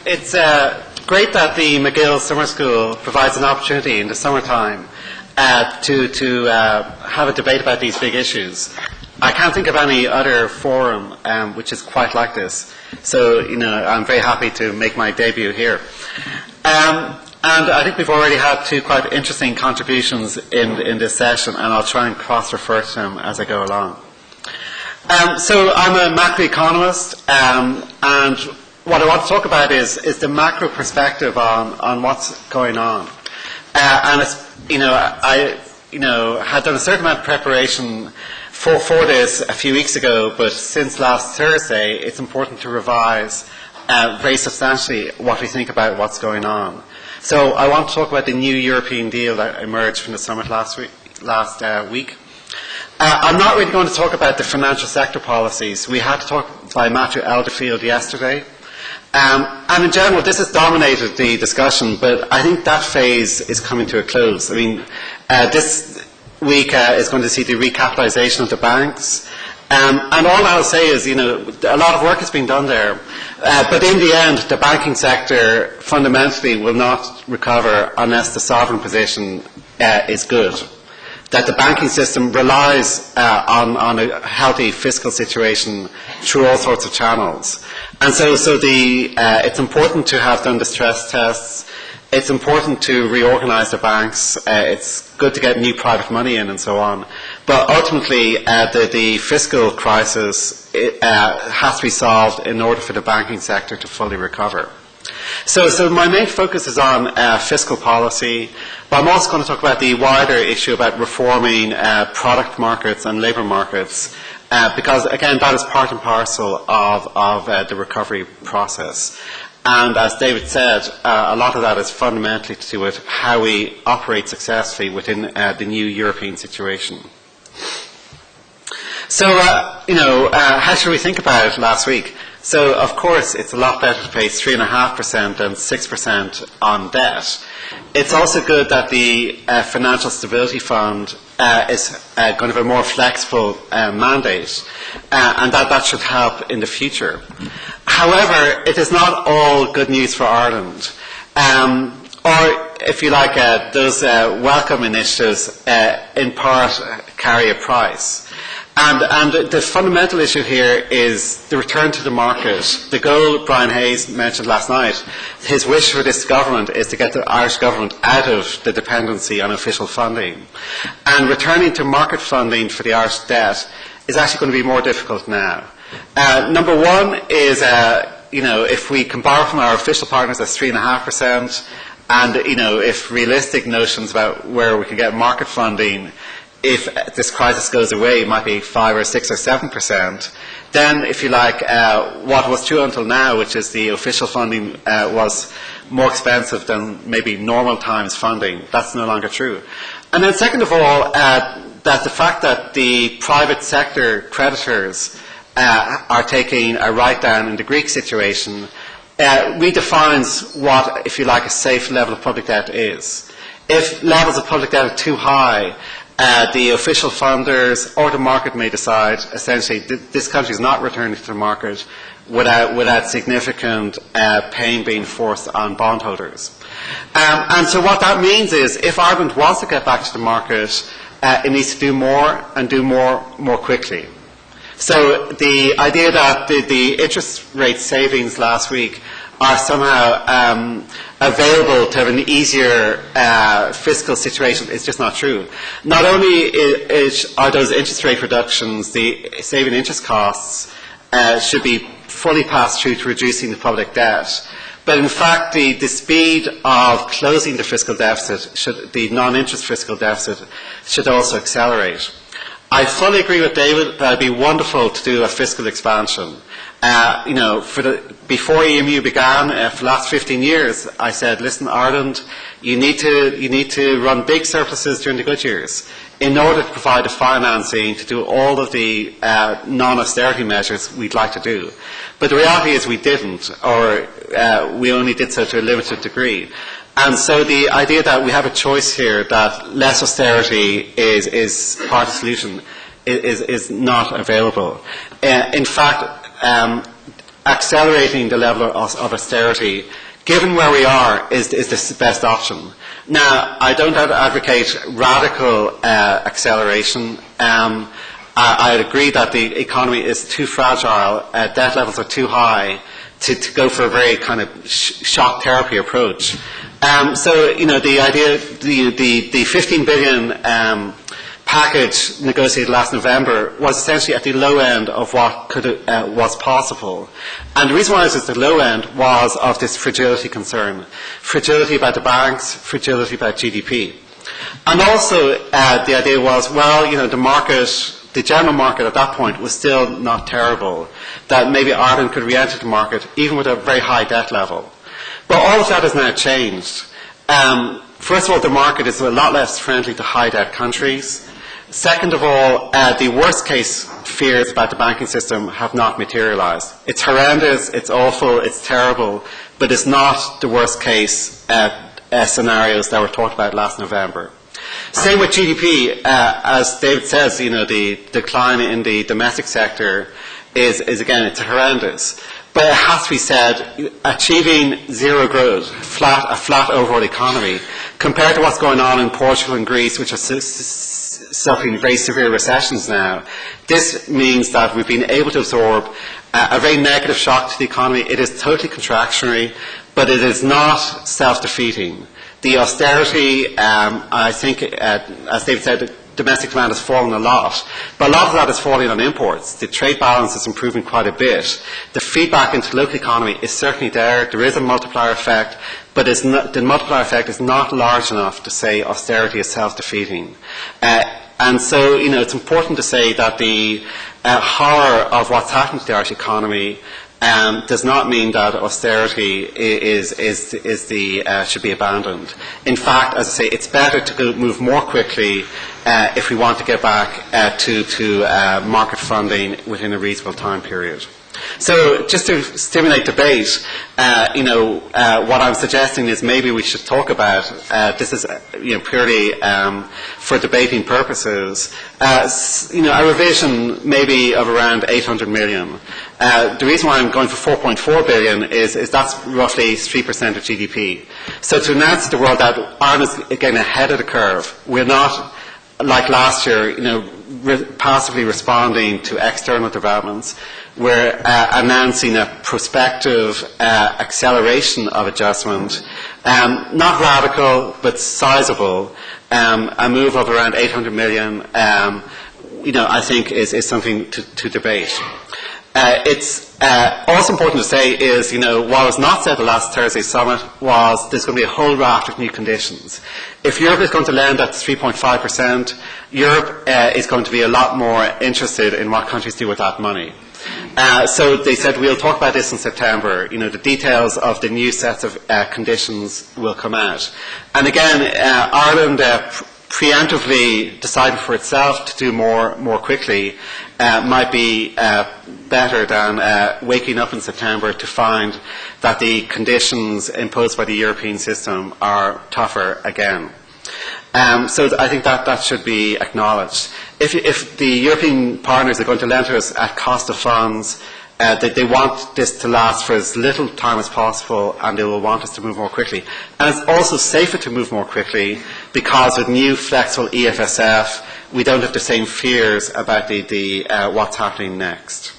It's great that the McGill Summer School provides an opportunity in the summertime to have a debate about these big issues. I can't think of any other forum which is quite like this. So, I'm very happy to make my debut here. And I think we've already had two quite interesting contributions in this session, and I'll try and cross-refer to them as I go along. So I'm a macroeconomist, and what I want to talk about is the macro perspective on what's going on. And it's, I had done a certain amount of preparation for this a few weeks ago, but since last Thursday, it's important to revise very substantially what we think about what's going on. So I want to talk about the new European deal that emerged from the summit last week. I'm not really going to talk about the financial sector policies. We had to talk by Matthew Elderfield yesterday. And in general, this has dominated the discussion, but I think that phase is coming to a close. I mean, this week is going to see the recapitalisation of the banks. And all I'll say is, a lot of work has been done there. But in the end, the banking sector fundamentally will not recover unless the sovereign position is good. That the banking system relies on a healthy fiscal situation through all sorts of channels. And so it's important to have done the stress tests. It's important to reorganise the banks. It's good to get new private money in and so on. But ultimately, the fiscal crisis has to be solved in order for the banking sector to fully recover. So my main focus is on fiscal policy, but I'm also going to talk about the wider issue about reforming product markets and labour markets, because again, that is part and parcel of the recovery process. And as David said, a lot of that is fundamentally to do with how we operate successfully within the new European situation. So, how should we think about it last week? So, of course, it's a lot better to pay 3.5% than 6% on debt. It's also good that the Financial Stability Fund is going to have a more flexible mandate, and that should help in the future. However, it is not all good news for Ireland. Or, if you like, those welcome initiatives in part carry a price. And the fundamental issue here is the return to the market. The goal Brian Hayes mentioned last night, his wish for this government is to get the Irish government out of the dependency on official funding. And returning to market funding for the Irish debt is actually going to be more difficult now. Number one is, if we can borrow from our official partners at 3.5%, and, if realistic notions about where we can get market funding, if this crisis goes away, it might be 5 or 6 or 7%. Then, if you like, what was true until now, which is the official funding was more expensive than maybe normal times funding, that's no longer true. And then second of all, that the fact that the private sector creditors are taking a write-down in the Greek situation redefines what, if you like, a safe level of public debt is. If levels of public debt are too high, the official funders or the market may decide, essentially, this country is not returning to the market without significant pain being forced on bondholders. And so what that means is, if Ireland wants to get back to the market, it needs to do more and do more quickly. So the idea that the interest rate savings last week are somehow available to have an easier fiscal situation is just not true. Not only are those interest rate reductions, the saving interest costs should be fully passed through to reducing the public debt, but in fact the speed of closing the fiscal deficit, the non-interest fiscal deficit, should also accelerate. I fully agree with David that it would be wonderful to do a fiscal expansion. Before EMU began, for the last 15 years, I said, listen, Ireland, you need to run big surpluses during the good years in order to provide the financing to do all of the non-austerity measures we'd like to do. But the reality is we didn't, or we only did so to a limited degree. And so the idea that we have a choice here that less austerity is part of the solution is not available. In fact, accelerating the level of austerity, given where we are, is the best option. Now, I don't advocate radical acceleration. I agree that the economy is too fragile, debt levels are too high to go for a very kind of shock therapy approach. So, you know, the idea, the 15 billion package negotiated last November was essentially at the low end of what was possible. And the reason why it was at the low end was of this fragility concern. Fragility about the banks, fragility about GDP. And also the idea was, well, you know, the general market at that point was still not terrible, that maybe Ireland could re-enter the market even with a very high debt level. But all of that has now changed. First of all, the market is a lot less friendly to high debt countries. Second of all, the worst case fears about the banking system have not materialised. It's horrendous, it's awful, it's terrible, but it's not the worst case scenarios that were talked about last November. Same with GDP. As David says, you know, the decline in the domestic sector is again, it's horrendous. But it has to be said, achieving zero growth, a flat overall economy, compared to what's going on in Portugal and Greece, which are suffering very severe recessions now, this means that we've been able to absorb a very negative shock to the economy. It is totally contractionary, but it is not self-defeating. The austerity, I think, as David said, domestic demand has fallen a lot, but a lot of that is falling on imports. The trade balance is improving quite a bit. The feedback into the local economy is certainly there. There is a multiplier effect, but the multiplier effect is not large enough to say austerity is self-defeating. And so, you know, it's important to say that the horror of what's happened to the Irish economy does not mean that austerity should be abandoned. In fact, as I say, it's better to move more quickly if we want to get back to market funding within a reasonable time period. So, just to stimulate debate, what I'm suggesting is maybe we should talk about. This is, purely for debating purposes. A revision maybe of around 800 million. The reason why I'm going for 4.4 billion is that's roughly 3% of GDP. So to announce to the world that Ireland is getting ahead of the curve, we're not like last year, passively responding to external developments. We're announcing a prospective acceleration of adjustment, not radical but sizable, a move of around 800 million. I think is something to debate. It's also important to say is, what was not said at last Thursday's summit was there's going to be a whole raft of new conditions. If Europe is going to lend at 3.5%, Europe is going to be a lot more interested in what countries do with that money. So they said we'll talk about this in September. The details of the new sets of conditions will come out. And again, Ireland preemptively decided for itself to do more quickly might be better than waking up in September to find that the conditions imposed by the European system are tougher again. So I think that should be acknowledged. If the European partners are going to lend to us at cost of funds, they want this to last for as little time as possible, and they will want us to move more quickly. And it's also safer to move more quickly because with new flexible EFSF, we don't have the same fears about what's happening next.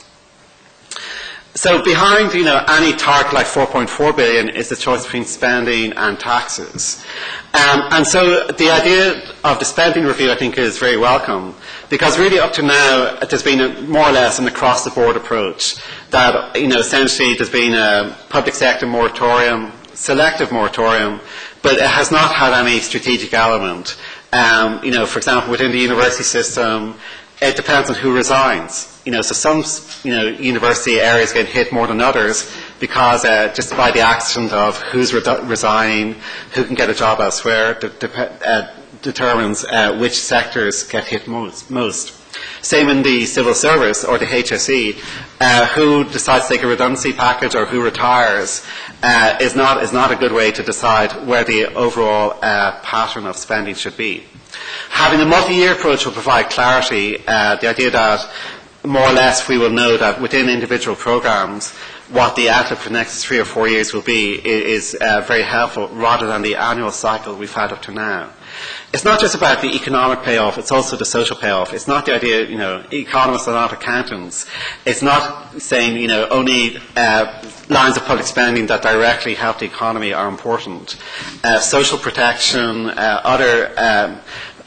So behind, any target like 4.4 billion is the choice between spending and taxes. And so the idea of the spending review, I think, is very welcome, because really up to now, there's been more or less an across-the-board approach that, essentially there's been a public sector moratorium, selective moratorium, but it has not had any strategic element. For example, within the university system, it depends on who resigns. So some, university areas get hit more than others because just by the accident of who's resigning, who can get a job elsewhere, determines which sectors get hit most. Same in the civil service or the HSE, who decides to take a redundancy package or who retires is not a good way to decide where the overall pattern of spending should be. Having a multi-year approach will provide clarity. The idea that more or less we will know that within individual programs what the outlook for the next 3 or 4 years will be is very helpful, rather than the annual cycle we've had up to now. It's not just about the economic payoff, it's also the social payoff. It's not the idea, economists are not accountants. It's not saying, only lines of public spending that directly help the economy are important. Social protection, other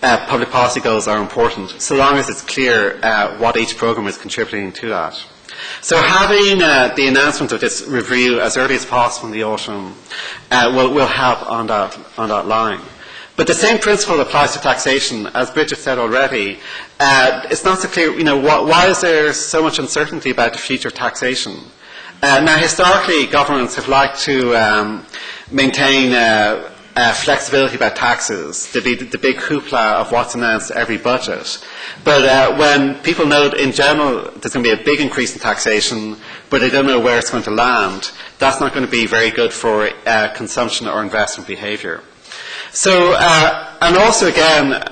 public policy goals are important, so long as it's clear what each programme is contributing to that. So having the announcement of this review as early as possible in the autumn will help on that line. But the same principle applies to taxation. As Bridget said already, it's not so clear, why is there so much uncertainty about the future of taxation? Now, historically, governments have liked to maintain flexibility about taxes, the big hoopla of what's announced every budget. But when people know in general there's going to be a big increase in taxation, but they don't know where it's going to land, that's not going to be very good for consumption or investment behaviour. So, and also again,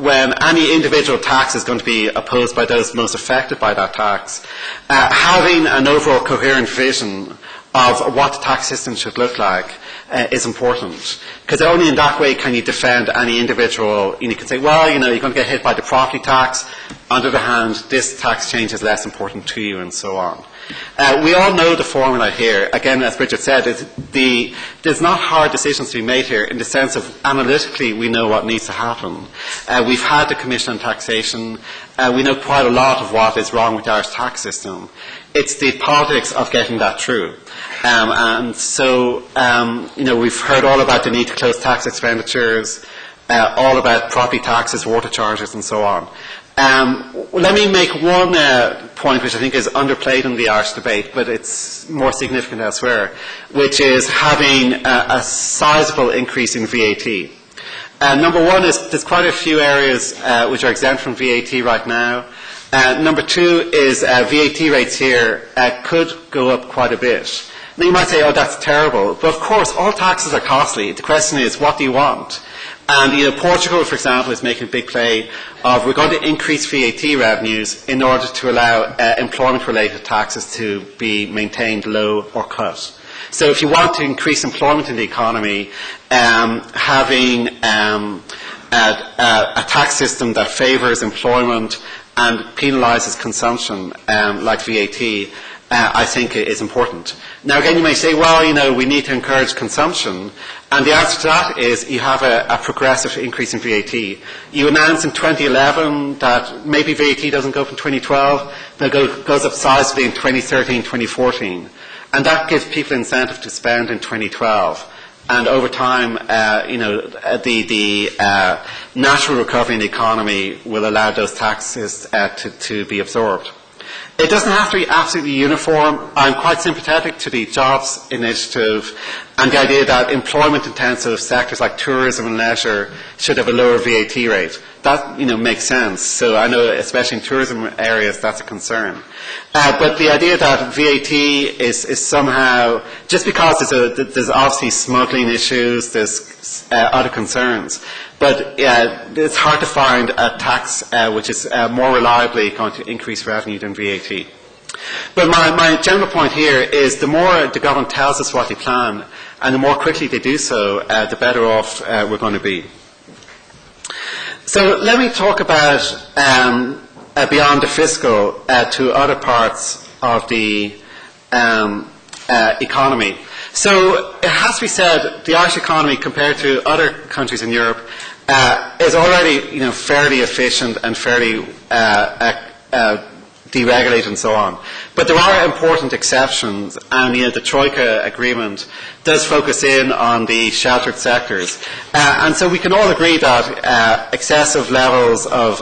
when any individual tax is going to be opposed by those most affected by that tax, having an overall coherent vision of what the tax system should look like is important. Because only in that way can you defend any individual. You can say, well, you're going to get hit by the property tax. On the other hand, this tax change is less important to you, and so on. We all know the formula here. Again, as Bridget said, there's not hard decisions to be made here in the sense of analytically we know what needs to happen. We've had the Commission on Taxation. We know quite a lot of what is wrong with the Irish tax system. It's the politics of getting that through. And so, we've heard all about the need to close tax expenditures, all about property taxes, water charges, and so on. Let me make one point which I think is underplayed in the Irish debate, but it's more significant elsewhere, which is having a sizable increase in VAT. Number one is there's quite a few areas which are exempt from VAT right now. Number two is VAT rates here could go up quite a bit. Now you might say, oh, that's terrible. But of course, all taxes are costly. The question is, what do you want? And Portugal, for example, is making a big play of we're going to increase VAT revenues in order to allow employment-related taxes to be maintained low or cut. So if you want to increase employment in the economy, having a tax system that favours employment and penalises consumption, like VAT, I think is important. Now again, you may say, well, we need to encourage consumption. And the answer to that is you have a progressive increase in VAT. You announced in 2011 that maybe VAT doesn't go up in 2012, but it goes up sizably in 2013, 2014. And that gives people incentive to spend in 2012. And over time, the natural recovery in the economy will allow those taxes to be absorbed. It doesn't have to be absolutely uniform. I'm quite sympathetic to the jobs initiative and the idea that employment-intensive sectors like tourism and leisure should have a lower VAT rate. That, makes sense. So I know, especially in tourism areas, that's a concern. But the idea that VAT is somehow, just because there's obviously smuggling issues, there's other concerns, but it's hard to find a tax which is more reliably going to increase revenue than VAT. But my general point here is the more the government tells us what they plan, and the more quickly they do so, the better off we're going to be. So let me talk about, beyond the fiscal, to other parts of the economy. So it has to be said, the Irish economy, compared to other countries in Europe, is already, fairly efficient and fairly deregulated and so on. But there are important exceptions, and the Troika agreement does focus in on the sheltered sectors. And so we can all agree that excessive levels of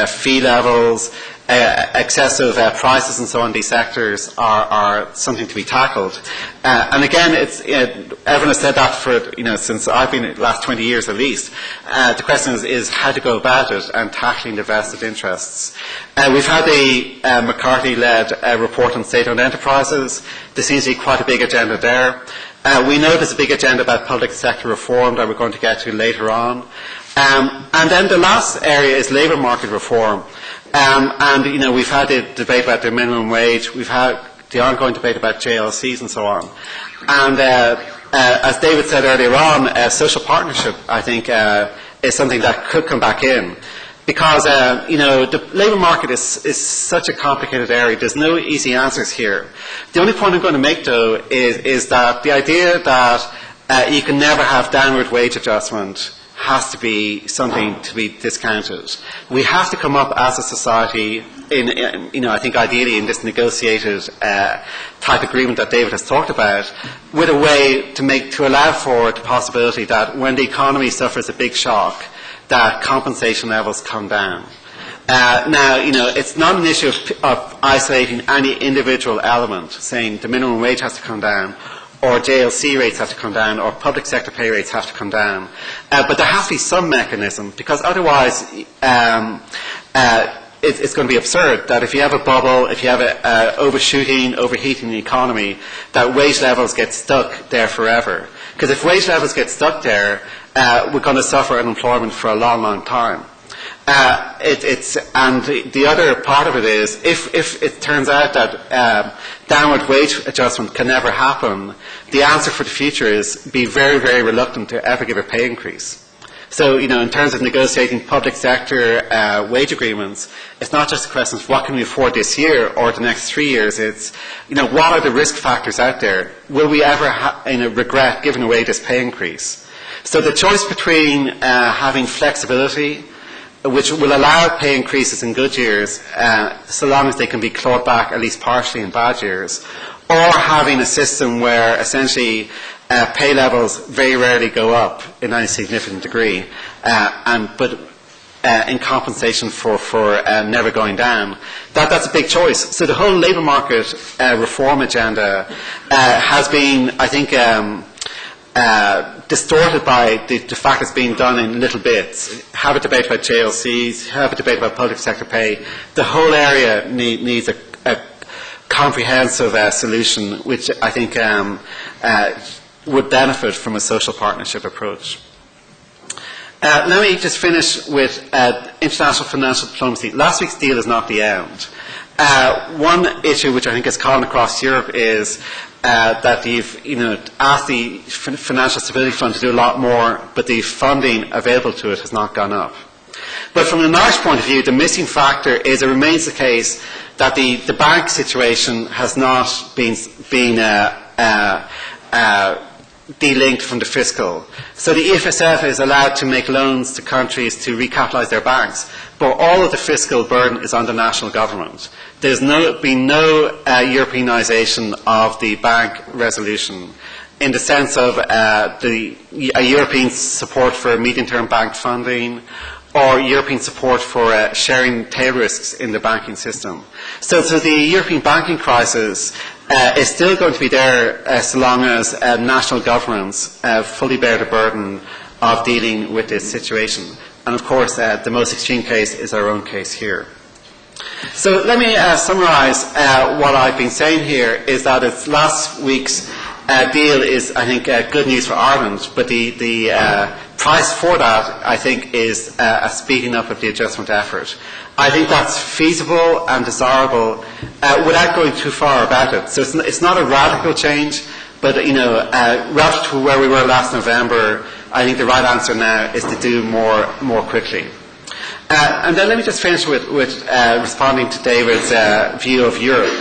fee levels, excessive prices and so on in these sectors are something to be tackled. And again, everyone has said that for, since I've been the last 20 years at least. The question is how to go about it and tackling the vested interests. We've had a McCarthy-led report on state-owned enterprises. There seems to be quite a big agenda there. We know there's a big agenda about public sector reform that we're going to get to later on. And then the last area is labour market reform. And we've had a debate about the minimum wage. We've had the ongoing debate about JLCs and so on. And as David said earlier on, social partnership, I think, is something that could come back in. Because, the labour market is such a complicated area. There's no easy answers here. The only point I'm going to make, though, is that the idea that you can never have downward wage adjustment has to be something to be discounted. We have to come up as a society I think ideally in this negotiated type agreement that David has talked about, with a way to allow for the possibility that when the economy suffers a big shock, that compensation levels come down. Now, it's not an issue of isolating any individual element, saying the minimum wage has to come down, or JLC rates have to come down, or public sector pay rates have to come down. But there has to be some mechanism, because otherwise it's going to be absurd that if you have a bubble, if you have overheating the economy, that wage levels get stuck there forever. Because if wage levels get stuck there, we're going to suffer unemployment for a long, long time. And the other part of it is, if it turns out that downward wage adjustment can never happen, the answer for the future is be very, very reluctant to ever give a pay increase. So, in terms of negotiating public sector wage agreements, it's not just a question of what can we afford this year or the next 3 years. It's, what are the risk factors out there? Will we ever regret giving away this pay increase? So the choice between having flexibility, which will allow pay increases in good years, so long as they can be clawed back at least partially in bad years, or having a system where essentially pay levels very rarely go up in any significant degree, but in compensation for never going down. That's a big choice. So the whole labour market reform agenda has been, I think, distorted by the fact it's being done in little bits. Have a debate about JLCs, have a debate about public sector pay. The whole area needs a comprehensive solution, which I think would benefit from a social partnership approach. Let me just finish with international financial diplomacy. Last week's deal is not the end. One issue which I think is common across Europe is that you've asked the Financial Stability Fund to do a lot more, but the funding available to it has not gone up. But from an Irish point of view, the missing factor is it remains the case that the bank situation has not been delinked from the fiscal. So the EFSF is allowed to make loans to countries to recapitalise their banks, but all of the fiscal burden is on the national government. There's been no Europeanisation of the bank resolution in the sense of a European support for medium-term bank funding, or European support for sharing tail risks in the banking system. So the European banking crisis is still going to be there so long as national governments fully bear the burden of dealing with this situation. And of course, the most extreme case is our own case here. So let me summarise what I've been saying here is that it's last week's deal is, I think, good news for Ireland, but the price for that, I think, is a speeding up of the adjustment effort. I think that's feasible and desirable without going too far about it. So it's not a radical change, but relative to where we were last November, I think the right answer now is to do more quickly. And then let me just finish with responding to David's view of Europe.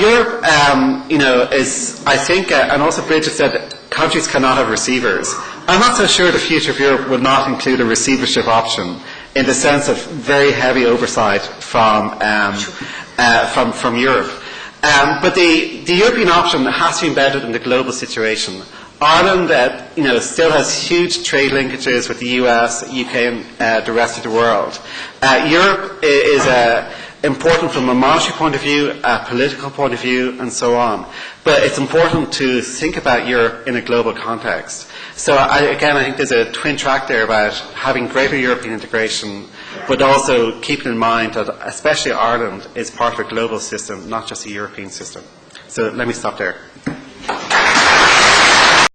Europe, is, I think, and also Bridget said, countries cannot have receivers. I'm not so sure the future of Europe will not include a receivership option in the sense of very heavy oversight from Europe. But the European option has to be embedded in the global situation. Ireland, still has huge trade linkages with the US, UK, and the rest of the world. Europe is important from a monetary point of view, a political point of view, and so on. But it's important to think about Europe in a global context. So I think there's a twin track there about having greater European integration, but also keeping in mind that especially Ireland is part of a global system, not just a European system. So let me stop there.